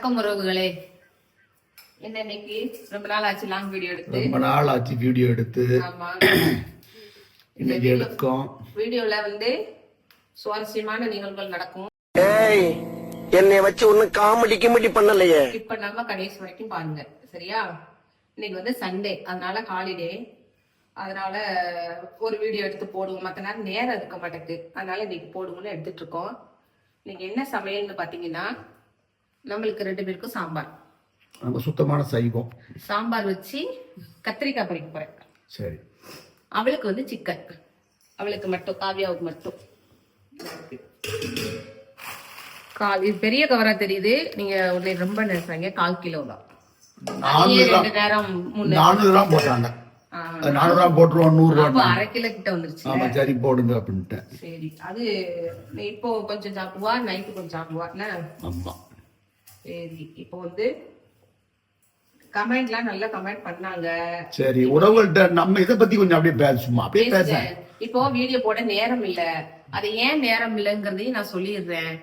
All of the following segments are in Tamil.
வணக்கம் உறவுகளே. இன்னைக்கு ரொம்ப நாள் ஆச்சு வீடியோ எடுத்து ஆமா இன்னைக்கு எடுக்கும் வீடியோல சுவாரஸ்யமான நிகழ்வுகள் நடக்கும். என்னை வச்சு ஒண்ணு காமெடி பண்ணலையே. இப்ப நம்ம கடைசி வரைக்கும் பாருங்க சரியா. இன்னைக்கு சண்டே, அதனால ஹாலிடே, அதனால ஒரு வீடியோ எடுத்து போடுவோம். மற்ற நேரம் இருக்க மாட்டேங்குது, அதனால இன்னைக்கு போடுவோம்னு எடுத்துட்டு இருக்கோம். இன்னைக்கு என்ன சமையல்னு பாத்தீங்கன்னா, நம்மளுக்கு 2 பேருக்கும் சாம்பார். நம்ம சுத்தமான சைவம். சாம்பார் வச்சு கத்திரிக்காய் பறிக்க போறேன். சரி. அவளுக்கு சிக்கன், அவளுக்கு மட்டும், காவியாவுக்கு மட்டும். இது பெரிய கவரா தெரியுது, நீங்க உடனே ரொம்ப நினைச்சாங்க. 1/4 கிலோ தான். 2 நேரம் 400 கிராம் போட்டாங்க. 400 கிராம் போட்டுருவோம். 100 ரூபா 1/2 கிலோ கிட்ட வந்துருச்சு. ஆமா சரி போடுங்க அப்படின்ட்டு. சரி, அது இப்போ கொஞ்சம் சாப்பிடுவா, நைட்டு கொஞ்சம் சாப்பிடுவா. ஆமா சரி. இப்போ கமெண்ட்லாம் நல்லா கமெண்ட் பண்ணாங்க. சரி, உறவுகள்கிட்ட நம்ம இதை பத்தி கொஞ்சம் அப்படியே பேசுமா, அப்படியே பேச. இப்போ வீடியோ போட நேரம் இல்ல, அது ஏன் நேரம் இல்லைங்கிறதையும் நான் சொல்லிடுறேன்.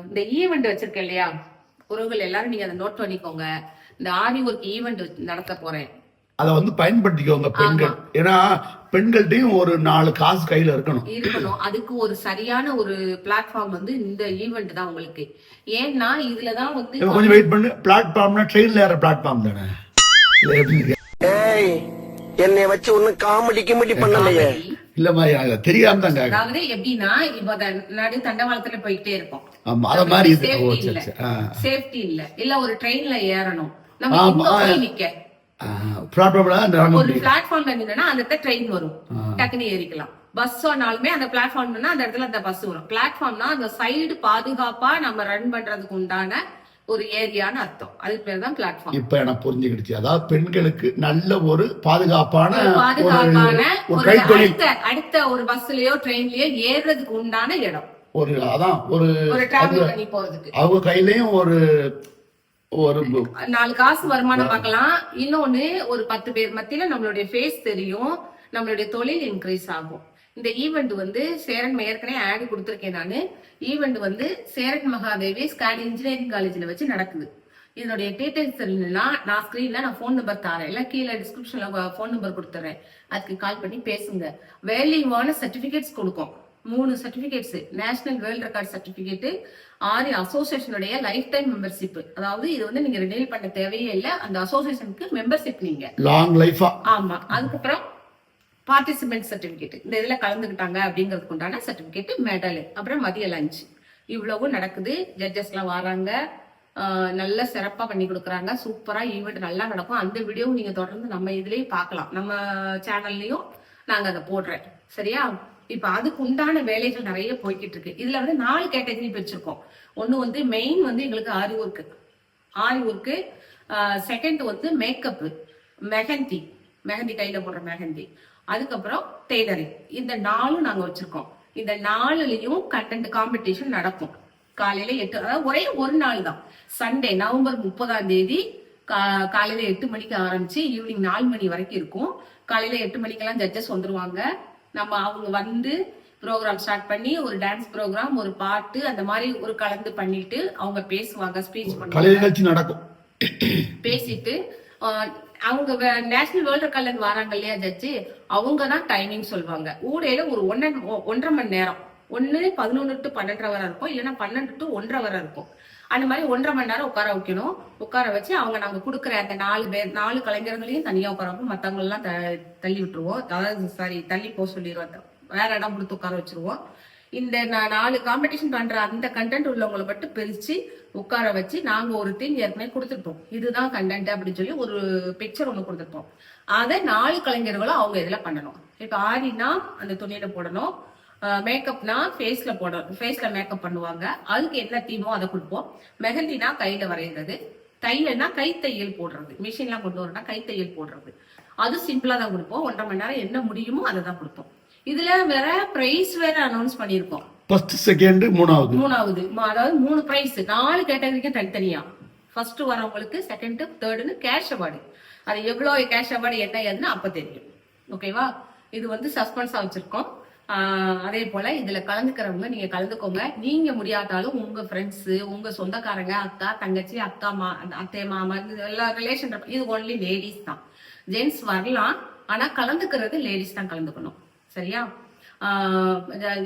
இந்த ஈவெண்ட் வச்சிருக்கேன் இல்லையா உறவுகள், எல்லாரும் நீங்க அதை நோட் பண்ணிக்கோங்க. இந்த ஆரி ஒர்க் ஈவெண்ட் நடத்த போறேன். அதை பயன்படுத்திக்கோங்க பெண்கள். ஏன்னா பெண்கள்ட்டையும் ஒரு 4 காசு கையில இருக்கணும். அதுக்கு ஒரு சரியான ஒரு பிளாட்ஃபார்ம் இந்த ஈவெண்ட் தான் உங்களுக்கு. ஏன்னா இதுலதான் கொஞ்சம் வெயிட் பண்ணு. பிளாட்ஃபார்ம்னா ட்ரெயின்ல ஏற பிளாட்ஃபார்ம் தானே. என்னை வச்சு ஒண்ணு காமெடி பண்ணலையே. இல்லம்மா தெரியாம தாங்க. அதாவது எப்படின்னா, இப்ப நடு தண்டவாளத்துல போயிட்டே இருப்போம். ஆமா, அத மாதிரி சேஃப்டி இல்ல ஒரு ட்ரெயின்ல ஏறணும். நம்ம நிக்க ஒரு பிளாட்ஃபார்ம்ல நின்னா அந்த இடத்துல ட்ரெயின் வரும், டக்குனு ஏறிக்கலாம். பஸ் ஆனாலுமே அந்த பிளாட்ஃபார்ம்னா அந்த இடத்துல அந்த பஸ் வரும். பிளாட்ஃபார்ம்னா அந்த சைடு பாதுகாப்பா நம்ம ரன் பண்றதுக்கு உண்டான ஒரு ஏரியான்னு அர்த்தம். அதுக்கு பேர் தான் பிளாட்ஃபார்ம். இப்ப எனக்கு புரிஞ்சுக்கிடுச்சு. அதாவது பெண்களுக்கு நல்ல ஒரு பாதுகாப்பான அடுத்த ஒரு பஸ்லயோ ட்ரெயின்லயோ ஏறுறதுக்கு உண்டான இடம். ஒரு அதான் ஒரு டிராவல் பண்ணி போறதுக்கு அவங்க கையிலயும் ஒரு 4 காசு வருமானம் பார்க்கலாம். இன்னொன்னு, ஒரு 10 பேர் மத்தியில நம்மளுடைய ஃபேஸ் தெரியும், நம்மளுடைய தொழில் இன்க்ரீஸ் ஆகும். இந்த ஈவெண்ட் சேரன் ஏற்கனவே ஆட் கொடுத்துருக்கேன் நானு. Event Cheran Mahadevi Scott engineering காலேஜ்ல வச்சு நடக்குது. இதனுடைய டீடைல்ஸ் தெரியலன்னா நான் ஸ்கிரீன்ல ஃபோன் நம்பர் தரேன், இல்ல கீழே டிஸ்கிரிப்ஷன்ல ஃபோன் நம்பர் கொடுத்துறேன். அதுக்கு கால் பண்ணி பேசுங்க. வேல்யூவான சர்டிபிகேட்ஸ் கொடுக்கும். 3 certificates, national world record certificate, Aari அசோசியேஷனுடைய லைஃப் டைம் மெம்பர்ஷிப். அதாவது இது நீங்க ரினியூல் பண்ண தேவையே இல்ல, அந்த அசோசியேஷனுக்கு மெம்பர்ஷிப் நீங்க லாங் லைஃபா. ஆமா. அதுக்கப்புறம் பார்ட்டிசிபென்ட் சர்டிபிகேட், இந்த இதுல கலந்துக்கிட்டாங்க அப்படிங்கிறதுக்கு உண்டான சர்டிபிகேட், மெடல், அப்புறம் மதிய லஞ்ச். இவ்வளவு நடக்குது. ஜட்ஜஸ் எல்லாம் வராங்க, நல்லா சிறப்பா பண்ணி கொடுக்குறாங்க. சூப்பரா ஈவெண்ட் நல்லா நடக்கும். அந்த வீடியோ நீங்க தொடர்ந்து நம்ம இதுலயும் பார்க்கலாம். நம்ம சேனல்லையும் நாங்க அதை போடுறேன் சரியா. இப்ப அதுக்கு உண்டான வேலைகள் நிறைய போய்கிட்டு இருக்கு. இதுல 4 கேட்டகரி வச்சிருக்கோம். ஒண்ணு மெயின் எங்களுக்கு ஆரி ஒர்க்கு. செகண்ட் மேக்கப், மெஹந்தி கையில போடுற மெஹந்தி. அதுக்கப்புறம் டெய்லரிங். இந்த 4 நாங்க வச்சிருக்கோம். இந்த 4லயும் கண்டென்ட் காம்படிஷன் நடக்கும். காலையில 8, அதாவது ஒரே ஒரு நாள் தான். சண்டே நவம்பர் 30ஆம் தேதி காலையில 8 மணிக்கு ஆரம்பிச்சு ஈவினிங் 4 மணி வரைக்கும் இருக்கும். காலையில 8 மணிக்கெல்லாம் ஜட்ஜஸ் வந்துருவாங்க. நம்ம அவங்க ப்ரோக்ராம் ஸ்டார்ட் பண்ணி ஒரு டான்ஸ் ப்ரோக்ராம், ஒரு பாட்டு, அந்த மாதிரி ஒரு கலந்து பண்ணிட்டு அவங்க பேசுவாங்க, ஸ்பீச் பண்ணுவாங்க, நடக்கும். பேசிட்டு அவங்க நேஷனல் வேர்ல்ட் ரெக்கார்ட்ல வராங்க இல்லையா ஜட்ஜி, அவங்க தான் டைமிங் சொல்லுவாங்க. ஊடையில ஒரு 1.5 மணி நேரம், 11 to 12 வரை இருக்கும், இல்லைன்னா 12 to 1.5 இருக்கும். அந்த மாதிரி 1.5 மணி நேரம் உட்கார வைக்கணும். உட்கார வச்சு அவங்க நாங்க கொடுக்குற அந்த 4 கலைஞர்களையும் தனியா உட்கார வைப்போம். மத்தவங்க எல்லாம் தள்ளி விட்டுருவோம். அதாவது தள்ளி போக சொல்லிடுவோம், வேற இடம் கொடுத்து உட்கார வச்சிருவோம். இந்த 4 காம்படிஷன் பண்ற அந்த கண்டென்ட் உள்ளவங்களை மட்டும் பிரிச்சு உட்கார வச்சு நாங்க ஒரு தீம் ஏற்கனவே கொடுத்துருப்போம். இதுதான் கண்டென்ட் அப்படின்னு சொல்லி ஒரு பிக்சர் ஒண்ணு கொடுத்துருப்போம். அதை 4 கலைஞர்களும் அவங்க இதுல பண்ணணும். இப்ப ஆரினா அந்த துணியில போடணும், மேக்கப்னா ஃபேஸ்ல போடணும், ஃபேஸ்ல மேக்கப் பண்ணுவாங்க. அதுக்கு என்ன தீமோ அதை கொடுப்போம். மெஹந்தினா கையில வரைகிறது, தையல்னா கைத்தையல் போடுறது, மிஷின்லாம் கொண்டு வரனா கைத்தையல் போடுறது. அது சிம்பிளா தான் கொடுப்போம். 1.5 மணி நேரம் என்ன முடியுமோ அதை தான் கொடுப்போம். இதுல வேற பிரைஸ் வேற அனௌன்ஸ் பண்ணிருக்கோம். ஃபர்ஸ்ட், செகண்ட், மூணாவது, அதாவது 3 பிரைஸ் 4 கேட்டகரிக்கு தனித்தனியா. ஃபர்ஸ்ட் வரவங்களுக்கு, செகண்ட், தேர்டுன்னு கேஷ் அவார்டு. அது எவ்வளவு கேஷ் அவார்டு என்ன ஏதுன்னு அப்ப தெரியும். ஓகேவா. இது சஸ்பென்ஸா வச்சிருக்கோம். அதே போல இதுல கலந்துக்கிறவங்க நீங்க கலந்துக்கோங்க. நீங்க முடியாட்டாலும் உங்க ஃப்ரெண்ட்ஸ், உங்க சொந்தக்காரங்க, அக்கா, தங்கச்சி, அக்கா, அத்தை, மாமா, எல்லா ரிலேஷன், இது ஒன்லி லேடிஸ் தான். ஜென்ட்ஸ் வரலாம், ஆனா கலந்துக்கிறது லேடிஸ் தான் கலந்துக்கணும். சரியா?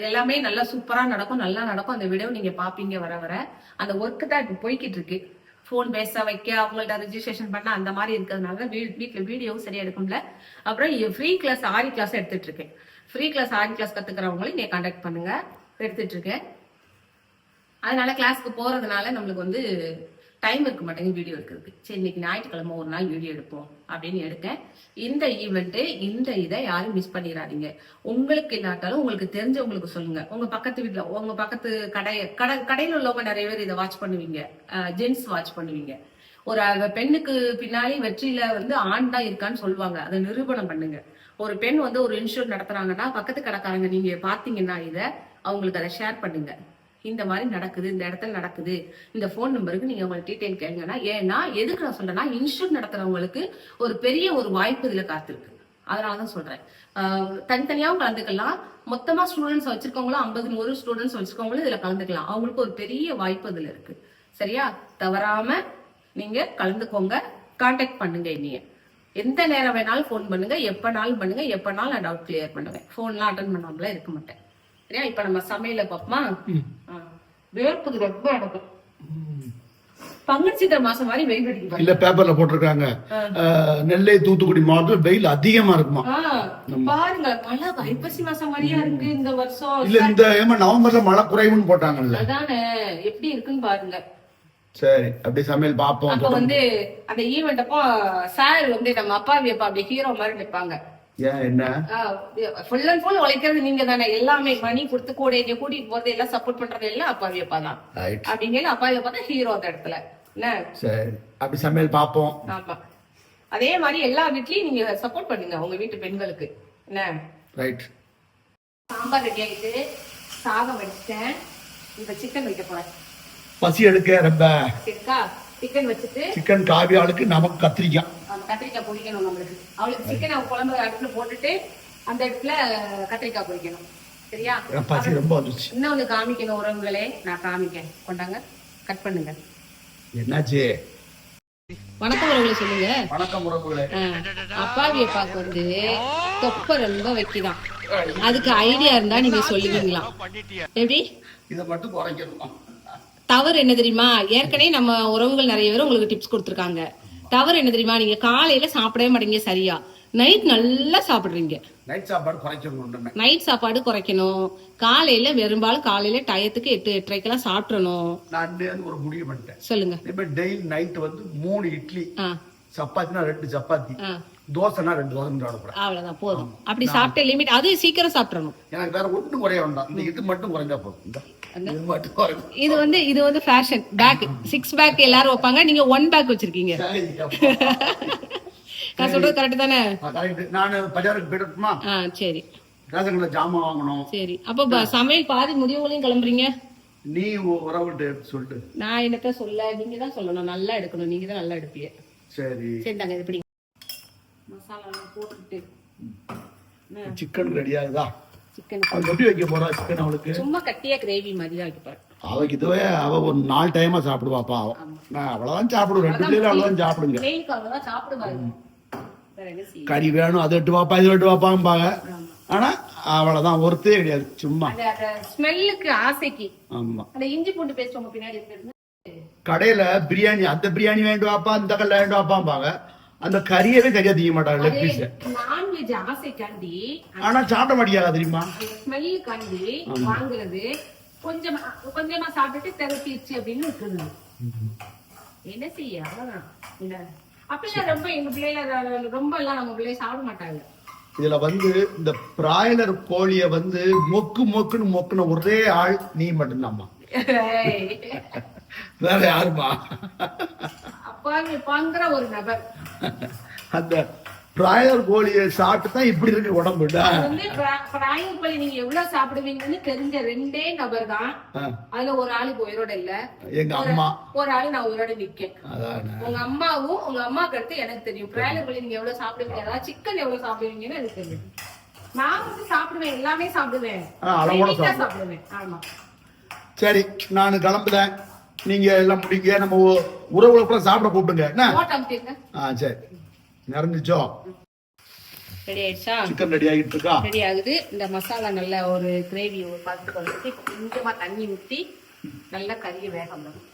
எல்லாமே நல்லா சூப்பரா நடக்கும், நல்லா நடக்கும். அந்த வீடியோ நீங்க பாப்பீங்க. வர வர அந்த ஒர்க் தான் இப்ப போய்கிட்டு இருக்கு. போன் பேச வைக்க, அவங்கள்ட்ட ரெஜிஸ்ட்ரேஷன் பண்ண, அந்த மாதிரி இருக்கிறதுனால வீட்டுல வீடியோவும் சரியா எடுக்கும்ல. அப்புறம் ஃப்ரீ கிளாஸ் ஆரி கிளாஸ் எடுத்துட்டு இருக்கேன். ஃப்ரீ கிளாஸ் ஆரி கிளாஸ் கத்துக்கிறவங்களும் நீங்க கான்டாக்ட் பண்ணுங்க. எடுத்துட்டு இருக்கேன். அதனால கிளாஸ்க்கு போறதுனால நம்மளுக்கு வந்து டைம் இருக்க மாட்டேங்குது வீடியோ எடுக்கிறதுக்கு. சரி, இன்னைக்கு ஞாயிற்றுக்கிழமை ஒரு நாள் வீடியோ எடுப்போம் அப்படின்னு எடுத்தேன். இந்த ஈவெண்ட், இந்த இதை யாரும் மிஸ் பண்ணிடாதீங்க. உங்களுக்கு இல்லாட்டாலும் உங்களுக்கு தெரிஞ்சவங்களுக்கு சொல்லுங்க. உங்க பக்கத்து வீட்டுல, உங்க பக்கத்து கடையில் உள்ளவங்க நிறைய பேர் இதை வாட்ச் பண்ணுவீங்க. ஜென்ஸ் வாட்ச் பண்ணுவீங்க. ஒரு பெண்ணுக்கு பின்னாடி வெற்றியில வந்து ஆண் தான் இருக்கான்னு சொல்லுவாங்க. அதை நிரூபணம் பண்ணுங்க. ஒரு பெண் வந்து ஒரு இன்ஸ்டியூட் நடத்துறாங்கன்னா பக்கத்து கடைக்காரங்க நீங்க பாத்தீங்கன்னா இதை அவங்களுக்கு அதை ஷேர் பண்ணுங்க. இந்த மாதிரி நடக்குது, இந்த இடத்துல நடக்குது, இந்த போன் நம்பருக்கு நீங்க உங்களுக்கு டீடைல் கேளுங்கன்னா. ஏன்னா எதுக்கு நான் சொல்றேன்னா, இன்ஸ்டியூட் நடத்துறவங்களுக்கு ஒரு பெரிய ஒரு வாய்ப்பு இதுல காத்திருக்கு. அதனாலதான் சொல்றேன். தனித்தனியாவும் கலந்துக்கலாம். மொத்தமா ஸ்டூடெண்ட்ஸ் வச்சிருக்கவங்களும் 50 100 ஸ்டூடெண்ட்ஸ் வச்சிருக்கவங்களும் இதுல கலந்துக்கலாம். அவங்களுக்கு ஒரு பெரிய வாய்ப்பு இதுல இருக்கு. சரியா? தவறாம நீங்க கலந்துக்கோங்க. கான்டாக்ட் பண்ணுங்க. என்னைய எந்த நேரம் வேணாலும் போன் பண்ணுங்க, எப்பனாலும் பண்ணுங்க. எப்பனாலும் நான் டவுட் கிளியர் பண்ணுவேன். போன்லாம் அட்டன் பண்ணாமலாம் இருக்க மாட்டேன். சரியா? இப்ப நம்ம சமையல பாப்போமா? வேர்ப்புது ரொம்ப எனக்கு. பங்குச்சித்திர மாசம் மாதிரி வெயில் அடிக்கும். இல்ல, பேப்பர்ல போட்டிருக்காங்க நெல்லை தூத்துக்குடி மாவட்டத்தில் வெயில் அதிகமா இருக்குமா. பாருங்க, மழை ஐப்பசி மாசம் மாதிரியா இருக்கு இந்த வருஷம். இல்ல, இந்த நவம்பர்ல மழை குறைவுன்னு போட்டாங்கல்ல. அதானே, எப்படி இருக்குன்னு பாருங்க. சரி, அப்படி சமையல் பாப்போம். அப்ப வந்து அந்த ஈவெண்ட் அப்போ சார் வந்து நம்ம அப்பாவி அப்பா அப்படி ஹீரோ மாதிரி நிற்பாங்க. ஏன், என்ன ஃபுல் அண்ட் ஃபுல் உழைக்கிறது நீங்க தானே. எல்லாமே மணி கொடுத்து கூட இங்க கூட்டிட்டு போறது, எல்லாம் சப்போர்ட் பண்றது எல்லாம் அப்பாவி அப்பா தான். அப்படிங்கிற அப்பாவி அப்பா தான் ஹீரோ அந்த இடத்துல. என்ன, சரி, அப்படி சமையல் பாப்போம். ஆமா, அதே மாதிரி எல்லா வீட்லயும் நீங்க சப்போர்ட் பண்ணுங்க உங்க வீட்டு பெண்களுக்கு. என்ன, ரைட். சாம்பார் ரெடி ஆயிட்டு, சாதம் வச்சிட்டேன். இப்ப சிக்கன் வைக்க போறேன். பசி எடுக்க ரொம்ப சரிக்கா? சிக்கன் வச்சுட்டு, சிக்கன் காவியாளுக்கு நமக்கு கத்திரிக்காய், கத்திரிக்காய் பொரிக்கணும். நம்மளுக்கு அவளுக்கு சிக்கன் அவ குழம்பு அடுப்புல போட்டுட்டு அந்த இடத்துல கத்திரிக்காய் பொரிக்கணும். சரியா? பசி ரொம்ப வந்துச்சு. இன்னொன்னு காமிக்கணும் உறவுகளே, நான் காமிக்கேன். கொண்டாங்க, கட் பண்ணுங்க. என்னாச்சு? வணக்கம் உறவுகளை சொல்லுங்க. வணக்கம் உறவுகளே. அப்பாவிய பாக்க வந்து தொப்பை ரொம்ப வைக்கிதான். அதுக்கு ஐடியா இருந்தா நீங்க சொல்லுவீங்களா? எப்படி இதை மட்டும் குறைக்கணும். தவறு என்ன தெரியுமா? ஏற்கனவே நம்ம உறவுகள் நிறைய பேர் உங்களுக்கு டிப்ஸ் கொடுத்துருக்காங்க. தவறு என்ன தெரியுமா? நீங்க காலையில சாப்பிடவே மாட்டீங்க சரியா, நைட் நல்லா சாப்பிடுறீங்க. நைட் சாப்பாடு குறைக்கணும். நைட் சாப்பாடு குறைக்கணும். காலையில பெரும்பாலும் காலையில டயத்துக்கு 8 8:30 சாப்பிடணும். நான் ஒரு முடிவு பண்ணிட்டேன். சொல்லுங்க. இப்ப டெய்லி நைட் வந்து 3 இட்லி, சப்பாத்தினா 2 சப்பாத்தி, தோசைனா 2 தோசை சாப்பிடுறேன். அவ்வளவுதான், போதும். அப்படி சாப்பிட்ட லிமிட். அது சீக்கிரம் சாப்பிடணும். எனக்கு வேற ஒன்றும் குறைய வேண்டாம். இந்த இது மட்டும் குறைஞ்சா போதும். இது வந்து ஃபேஷன். பேக் 6 பேக் எல்லாரும் வைப்பாங்க. நீங்க 1 பேக் வச்சிருக்கீங்க. நான் சொல்றது கரெக்ட் தானே? நான் பஜாருக்கு போயிட்டுமா? சரி, ரேஷன் கடையில ஜாமான் வாங்கணும். சரி, அப்ப சமையல் பாதி முடிவுகளையும் கிளம்புறீங்க. நீ உறவுகிட்ட சொல்லிட்டு. நான் என்னத்த சொல்ல, நீங்க தான் சொல்லணும். நல்லா எடுக்கணும். நீங்க தான் நல்லா எடுப்பீங்க. சரி சரி, தாங்க இது பிடிங்க. மசாலா போட்டுட்டு சிக்கன் ரெடியாகுதா? சிக்கன் எப்படி வைக்க போறா? சிக்கன் அவளுக்கு சும்மா கட்டியா கிரேவி மாதிரி வைக்க போறேன். அவளுக்கு இதுவே அவ ஒரு 4 டைமா சாப்பிடுவாப்பா. நான் அவ்வளவுதான் சாப்பிடுவேன். 2 பிள்ளைகள் அவ்வளவுதான் சாப்பிடுங்க. கிரேவிக்காக சாப்பிடுவாங்க. கறி வேணும், அது எட்டு வாப்பா, இது எட்டு வாப்பாம்பாங்க. ஆனா அவ்வளவுதான், ஒருத்தே கிடையாது. சும்மா ஸ்மெல்லுக்கு, ஆசைக்கு. ஆமா, அந்த இஞ்சி பூண்டு பேஸ்ட் உங்க பின்னாடி இருக்கு. கடையில பிரியாணி, அந்த பிரியாணி வேண்டு வாப்பா, இந்த கல்ல வேண்டு வாப்பாம்பாங்க. அந்த கறியவே சரியா திங்க மாட்டாங்க. லெக் பீஸ் நான்வெஜ் ஆசைக்காண்டி, ஆனா சாப்பிட மாட்டேங்காது தெரியுமா? ஸ்மெல்லுக்காண்டி வாங்குறது. கொஞ்சமா கொஞ்சமா சாப்பிட்டுட்டு திரட்டிடுச்சு அப்படின்னு இருக்குது. என்ன செய்ய? அப்படிலாம் ரொம்ப எங்க பிள்ளைல ரொம்ப எல்லாம் நம்ம பிள்ளைய சாப்பிட மாட்டாங்க. இதுல வந்து இந்த பிராய்லர் கோழிய வந்து மொக்கு மொக்குன்னு மொக்குன ஒரே ஆள் நீ மட்டும்தாம்மா. வேற யாருமா? அப்பாவி பாங்கிற ஒரு நபர். அந்த பிராய்லர் கோழியை சாப்பிட்டு தான் இப்படி இருக்கு உடம்பு. பிராய்லர் கோழி நீங்க எவ்வளவு சாப்பிடுவீங்கன்னு தெரிஞ்ச 2 நபர் தான். அதுல ஒரு ஆளுக்கு உயிரோட இல்ல, எங்க அம்மா. ஒரு ஆளு நான் உயிரோட நிக்கேன். உங்க அம்மாவும், உங்க அம்மாக்கு அடுத்து எனக்கு தெரியும். பிராய்லர் கோழி நீங்க எவ்வளவு சாப்பிடுவீங்க, அதாவது சிக்கன் எவ்வளவு சாப்பிடுவீங்கன்னு எனக்கு தெரியும். நான் வந்து சாப்பிடுவேன், எல்லாமே சாப்பிடுவேன். அளவோட limit ஆ சாப்பிடுவேன். ஆமா. சரி நான் கிளம்புறேன். நீங்க எல்லாம் முடிங்க. நம்ம உறவுகளுக்குள்ள சாப்பிட கூப்பிடுங்க என்ன? போட்டு அமுத்திருங்க. சரி. நிறைஞ்சிச்சோ? ரெடி ஆயிடுச்சா? சிக்கன் ரெடி ஆகிட்டு இருக்கா? ரெடி ஆகுது. இந்த மசாலா நல்ல ஒரு கிரேவி ஒரு பாத்துட்டு வந்து கொஞ்சமா தண்ணி ஊற்றி நல்லா கறியை வேக விடணும்.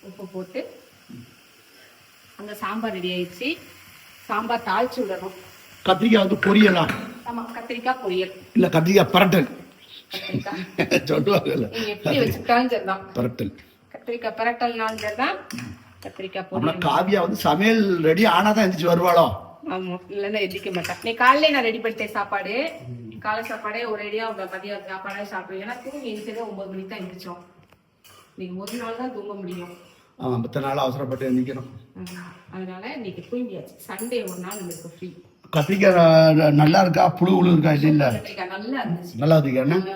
உப்பு போட்டு அந்த சாம்பார் ரெடி ஆயிடுச்சு. சாம்பார் தாளிச்சு விடணும். கத்திரிக்காய் வந்து பொரியலாம். ஆமா, கத்திரிக்காய் பொரியல் இல்ல கத்திரிக்காய் பரட்டல் கத்திரிக்காய் சொல்லுவாங்கல்ல. நீங்க எப்படி வச்சுக்கிட்டாலும் சரிதான். பரட்டல். கத்திரிக்காய் பரட்டல்னாலும் சரிதான், கத்திரிக்காய் ஆனா பொரியல். காவியா வந்து சமையல் ரெடி ஆனாதான் எந்திரிச்சு வருவாளோ? ஆமா, இல்லைன்னா எதிர்க்க மாட்டேன். நீ காலையில நான் ரெடி பண்ணிட்டேன் சாப்பாடு. காலை சாப்பாடே ஒரு ரெடியா மதியம் சாப்பாடே சாப்பிடுவேன். ஏன்னா தூங்கி எழுந்ததே 9 மணிக்கு தான் எழுந்திரிச்சோம். நீங்க ஒரு நாள் தான் தூங்க முடியும். ஆமா, மத்த நாள் அவசரப்பட்டு எந்திரிக்கணும். அதனால இன்னைக்கு தூங்கியாச்சு. சண்டே ஒரு நாள் நம்மளுக்கு ஃப்ரீ. கத்திரிக்காய் நல்லா இருக்கா? புழு இருக்கா? இல்ல கத்திரிக்காய் நல்லா இருந்துச்சு. நல்லா இருக்கா?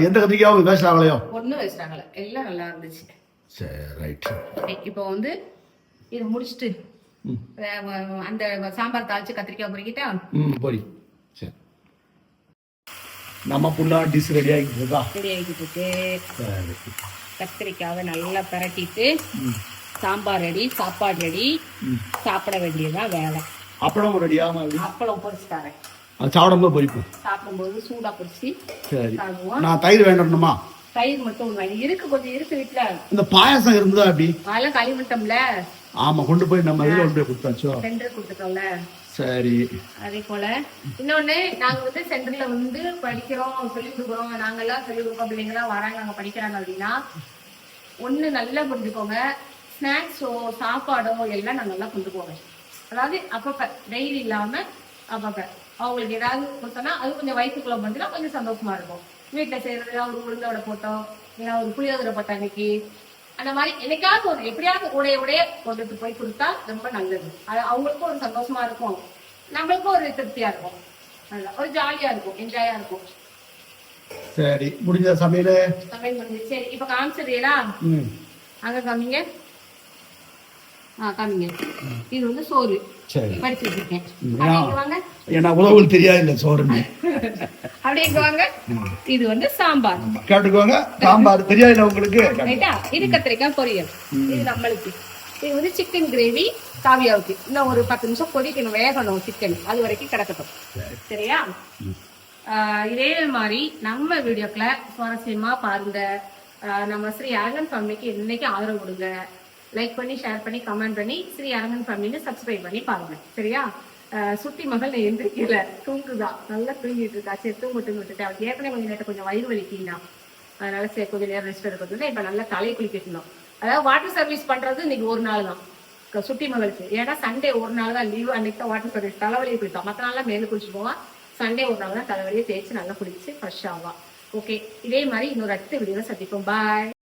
எந்த கத்திரிக்காயும் பேசுறாங்களையோ? ஒண்ணும் வச்சிட்டாங்கல்ல, எல்லாம் நல்லா இருந்துச்சு. சரி, ரைட். இப்போ வந்து இது முடிச்சுட்டு அந்த சாம்பார் தாளிச்சு கத்திரிக்காய் பொறிக்கிட்டா போரி. சரி, நம்ம புல்லா டிஷ் ரெடி ஆகிட்டு இருக்கா? ரெடி ஆகிட்டு இருக்கு. சரி. கத்திரிக்காவை நல்லா பரட்டிட்டு சாம்பார் ரெடி, சாப்பாடு ரெடி, சாப்பிட வேண்டியதுதான் வேலை. அப்பளம் ரெடியாம? அப்பளம் பொரிச்சுட்டாரேன். அது சாப்பிடும்போது பொரிப்போம். சாப்பிடும்போது சூடா பொரிச்சு சரி. சாப்பிடுவோம். நான் தயிர் வேண்டணுமா? தயிர் மட்டும் இருக்கு, கொஞ்சம் இருக்கு வீட்டுல. இந்த பாயாசம் இருந்ததா அப்படி? அதெல்லாம் களிமட்டம்ல. ஆமா, கொண்டு போய் நம்ம இதுல கொண்டு போய் கொடுத்தாச்சோ? சென்டர் கொடுத்துட்டோம்ல. சரி. அதே போல இன்னொன்னு, நாங்க வந்து சென்டர்ல வந்து படிக்கிறோம், சொல்லிக் கொடுக்குறோம். நாங்கெல்லாம் சொல்லிக் கொடுக்கோம், பிள்ளைங்களாம் வராங்க, நாங்க படிக்கிறாங்க அப்படின்னா ஒண்ணு நல்லா புரிஞ்சுக்கோங்க. ஸ்நாக்ஸோ சாப்பாடோ எல்லாம் நாங்க எல்லாம் கொண்டு போவேன். அதாவது அப்பப்ப டெய்லி இல்லாம அப்பப்ப அவங்களுக்கு ஏதாவது கொடுத்தோம்னா அது கொஞ்சம் வயிற்றுக்குள்ள வந்துன்னா கொஞ்சம் சந்தோஷமா இருக்கும். வீட்டுல செய்யறது ஒரு உளுந்தோட போட்டோம், இல்லை ஒரு புளியோதரை போட்ட அன்னைக்கு, அந்த மாதிரி என்னைக்காவது ஒரு எப்படியாவது உடைய கொண்டுட்டு போய் கொடுத்தா ரொம்ப நல்லது. அது அவங்களுக்கும் ஒரு சந்தோஷமா இருக்கும், நம்மளுக்கும் ஒரு திருப்தியா இருக்கும், நல்லா ஒரு ஜாலியா இருக்கும், என்ஜாயா இருக்கும். சரி, முடிஞ்ச சமையல் முடிஞ்சு. சரி, இப்ப காமிச்சதுடா அங்க காமிங்க. காமிங்க. இது வந்து சோறு. சரி, படிச்சு வச்சிருக்கேன். ஏன்னா உறவுகள் தெரியாது இல்ல சோறுன்னு. அப்படியே வாங்க. இது வந்து சாம்பார் கேட்டுக்கோங்க. சாம்பார் தெரியாது உங்களுக்கு. இது கத்திரிக்காய் பொரியல். இது நம்மளுக்கு. இது வந்து சிக்கன் கிரேவி காவியாவுக்கு. இன்னும் ஒரு 10 நிமிஷம் கொதிக்கணும், வேகணும் சிக்கன். அது வரைக்கும் கிடக்கட்டும். சரியா? இதே மாதிரி நம்ம வீடியோக்களை சுவாரஸ்யமா பாருங்க. நம்ம ஸ்ரீ அரங்கன் ஃபேமிலிக்கு இன்னைக்கு ஆதரவு கொடுங்க. லைக் பண்ணி, ஷேர் பண்ணி, கமெண்ட் பண்ணி ஸ்ரீ அரங்கன் ஃபேமிலின்னு சப்ஸ்கிரைப் பண்ணி பாருங்க. சரியா? சுட்டி மகள் எந்திரிக்கல, தூங்குதான், நல்லா தூங்கிட்டு இருக்கா. சரி, தூங்கிட்டு விட்டுட்டு அவளுக்கு ஏற்கனவே கொஞ்சம் நேரம் கொஞ்சம் வயிறு வலிக்கினா, அதனால சரி கொஞ்சம் நேரம் ரெஸ்ட் எடுக்கிறது. இப்ப நல்லா தலையை குளிக்கணும். அதாவது வாட்டர் சர்வீஸ் பண்றது இன்னைக்கு ஒரு நாள் தான் சுட்டி மகளுக்கு. ஏன்னா சண்டே ஒரு நாள் தான் லீவ். அன்னைக்கு தான் வாட்டர் சர்வீஸ். தலைவலியை குளித்தோம், மற்ற நாள்லாம் மேலே குளிச்சு போவான். சண்டே ஒரு நாள் தான் தலைவலியை தேய்ச்சி நல்லா குளிச்சு ஃப்ரெஷ் ஆவான். ஓகே, இதே மாதிரி இன்னொரு அடுத்த வீடியோல சந்திப்போம். பாய்.